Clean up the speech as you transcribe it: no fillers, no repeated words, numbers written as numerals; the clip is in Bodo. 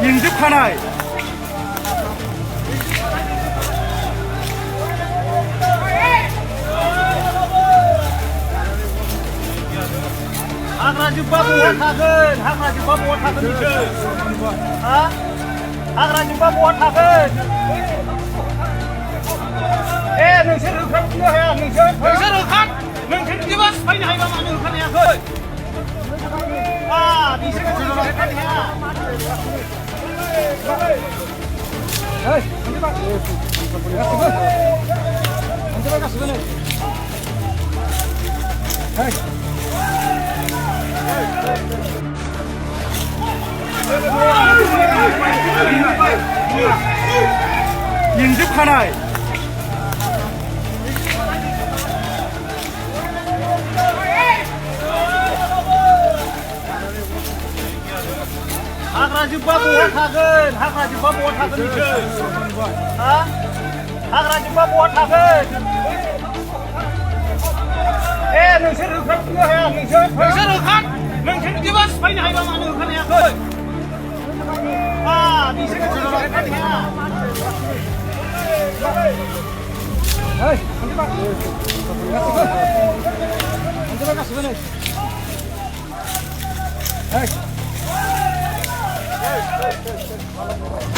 यिंजोबखानाय हाग्रा जोब्बा बहा थागोन हाग्रा जोब्बा बहा थागोन नोंसोर हा हाग्रा जोब्बा बहा थागोन नोंसोर होखारनो हाया नोंसोर होखार नोंसोर बिदिबा सिफायनो हायोबा मानो होखारनो हायाखै बिसोर होखारनो हाया गासिबो नै यिंजोबखानाय हाग्रा जोब्बा बहा थागोन हाग्रा जोब्बा बहा थागोन नोंसोर हा हाग्रा जोब्बा बहा थागोन नोंसोर होखारनो हाया नोंसोर होखार नोंसोर बिदिबा सिफायनो हायोबा मानो होखारनो हायाखै बिसोर होखारनो हाया गासिबो नै